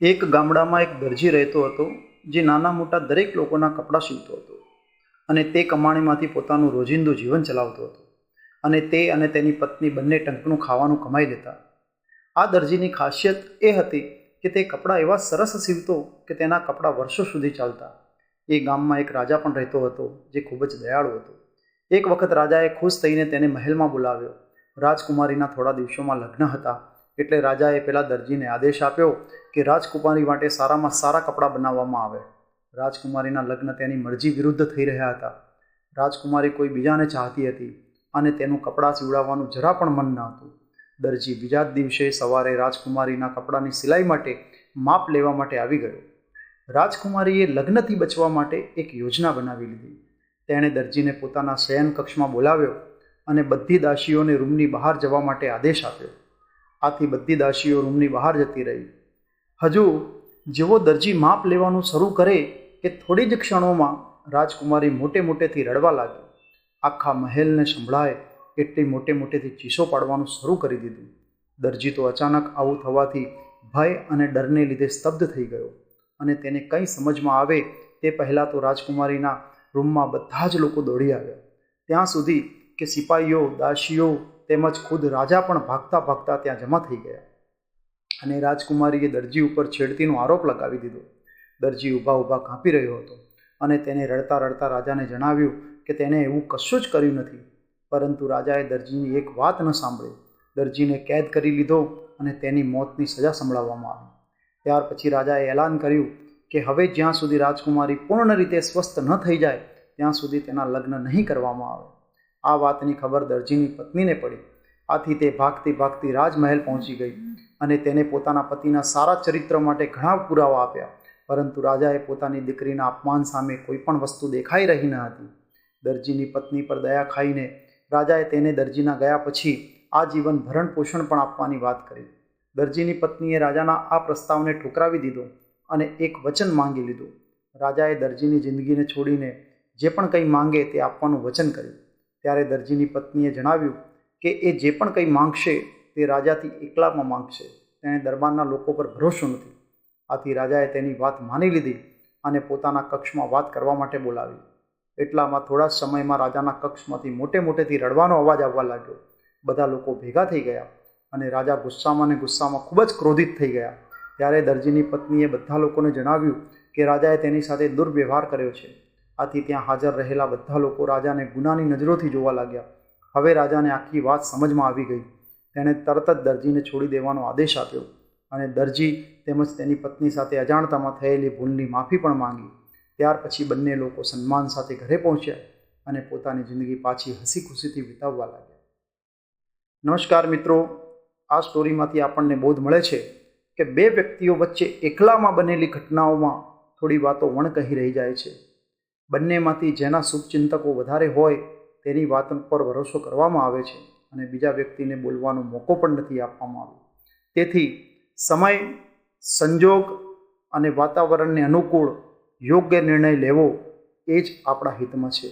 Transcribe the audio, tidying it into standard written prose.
એક ગામડામાં એક દરજી રહેતો હતો, જે નાના મોટા દરેક લોકોના કપડાં સીવતો હતો અને તે કમાણીમાંથી પોતાનું રોજિંદું જીવન ચલાવતો હતો અને તે અને તેની પત્ની બંને ટંકનું ખાવાનું કમાઈ લેતા. આ દરજીની ખાસિયત એ હતી કે તે કપડાં એવા સરસ સીવતો કે તેના કપડાં વર્ષો સુધી ચાલતા. એ ગામમાં એક રાજા પણ રહેતો હતો, જે ખૂબ જ દયાળુ હતો. એક વખત રાજાએ ખુશ થઈને તેને મહેલમાં બોલાવ્યો. રાજકુમારીના થોડા દિવસોમાં લગ્ન હતા, એટલે રાજાએ પેલા દરજીને આદેશ આપ્યો કે રાજકુમારી માટે સારામાં સારા કપડાં બનાવવામાં આવે. રાજકુમારીના લગ્ન તેની મરજી વિરુદ્ધ થઈ રહ્યા હતા. રાજકુમારી કોઈ બીજાને ચાહતી હતી અને તેનું કપડાં સીવડાવવાનું જરા પણ મન ન હતું. દરજી બીજા જ દિવસે સવારે રાજકુમારીના કપડાની સિલાઈ માટે માપ લેવા માટે આવી ગયો. રાજકુમારીએ લગ્નથી બચવા માટે એક યોજના બનાવી લીધી. તેણે દરજીને પોતાના શયન કક્ષમાં બોલાવ્યો અને બધી દાસીઓને રૂમની બહાર જવા માટે આદેશ આપ્યો. આથી બધી દાસીઓ રૂમની બહાર જતી રહી. હજુ જેવો દરજી માપ લેવાનું શરૂ કરે કે થોડી જ ક્ષણોમાં રાજકુમારી મોટે મોટેથી રડવા લાગી. આખા મહેલને સંભળાય એટલી મોટે મોટેથી ચીસો પાડવાનું શરૂ કરી દીધું. દરજી તો અચાનક આવું થવાથી ભય અને ડરને લીધે સ્તબ્ધ થઈ ગયો અને તેને કંઈ સમજમાં આવે તે પહેલાં તો રાજકુમારીના રૂમમાં બધા જ લોકો દોડી આવ્યા. ત્યાં સુધી કે સિપાહીઓ, દાસીઓ તેમજ ખુદ રાજા પણ ભાગતા ભાગતા ત્યાં જમા થઈ ગયા અને રાજકુમારીએ દરજી ઉપર છેડતીનો આરોપ લગાવી દીધો. દરજી ઊભા ઊભા કાંપી રહ્યો હતો અને તેને રડતા રડતા રાજાને જણાવ્યું કે તેને એવું કશું જ કર્યું નથી. પરંતુ રાજાએ દરજીની એક વાત ન સાંભળી. દરજીને કેદ કરી લીધો અને તેની મોતની સજા સંભળાવવામાં આવી. ત્યાર પછી રાજાએ એલાન કર્યું કે હવે જ્યાં સુધી રાજકુમારી પૂર્ણ રીતે સ્વસ્થ ન થઈ જાય ત્યાં સુધી તેના લગ્ન નહીં કરવામાં આવે. આ વાતની ખબર દરજીની પત્નીને પડી. આથી તે ભાગતી ભાગતી રાજમહેલ પહોંચી ગઈ અને તેને પોતાના પતિના સારા ચરિત્ર માટે ઘણા પુરાવા આપ્યા. પરંતુ રાજાએ પોતાની દીકરીના અપમાન સામે કોઈ પણ વસ્તુ દેખાઈ રહી ન હતી. દરજીની પત્ની પર દયા ખાઈને રાજાએ તેને દરજીના ગયા પછી આજીવન ભરણ પોષણ પણ આપવાની વાત કરી. દરજીની પત્નીએ રાજાના આ પ્રસ્તાવને ઠુકરાવી દીધો અને એક વચન માંગી લીધું. રાજાએ દરજીની જિંદગીને છોડીને જે પણ કંઈ માંગે તે આપવાનું વચન કર્યું. ત્યારે દરજીની પત્નીએ જણાવ્યું કે એ જે પણ કંઈ માંગશે તે રાજાથી એકલામાં માંગશે. તેણે દરબારના લોકો પર ભરોસો નથી. આથી રાજાએ તેની વાત માની લીધી અને પોતાના કક્ષમાં વાત કરવા માટે બોલાવી. એટલામાં થોડા જ સમયમાં રાજાના કક્ષમાંથી મોટે મોટેથી રડવાનો અવાજ આવવા લાગ્યો. બધા લોકો ભેગા થઈ ગયા અને રાજા ગુસ્સામાં ને ગુસ્સામાં ખૂબ જ ક્રોધિત થઈ ગયા. ત્યારે દરજીની પત્નીએ બધા લોકોને જણાવ્યું કે રાજાએ તેની સાથે દુર્વ્યવહાર કર્યો છે. આથી ત્યાં હાજર રહેલા બધા લોકો રાજાને ગુનાની નજરોથી જોવા લાગ્યા. હવે રાજાને આખી વાત સમજમાં આવી ગઈ. તેણે તરત જ દરજીને છોડી દેવાનો આદેશ આપ્યો અને દરજી તેમજ તેની પત્ની સાથે અજાણતામાં થયેલી ભૂલની માફી પણ માંગી. ત્યાર પછી બંને લોકો સન્માન સાથે ઘરે પહોંચ્યા અને પોતાની જિંદગી પાછી હસી ખુશીથી વિતાવવા લાગ્યા. નમસ્કાર મિત્રો, આ સ્ટોરીમાંથી આપણને બોધ મળે છે કે બે વ્યક્તિઓ વચ્ચે એકલામાં બનેલી ઘટનાઓમાં થોડી વાતો વણકહી રહી જાય છે. બંનેમાંથી જેના શુભચિંતકો વધારે હોય તેની વાત પર ભરોસો કરવામાં આવે છે અને બીજા વ્યક્તિને બોલવાનો મોકો પણ નથી આપવામાં આવ્યો. તેથી સમય, સંજોગ અને વાતાવરણને અનુકૂળ યોગ્ય નિર્ણય લેવો એ જ આપણા હિતમાં છે.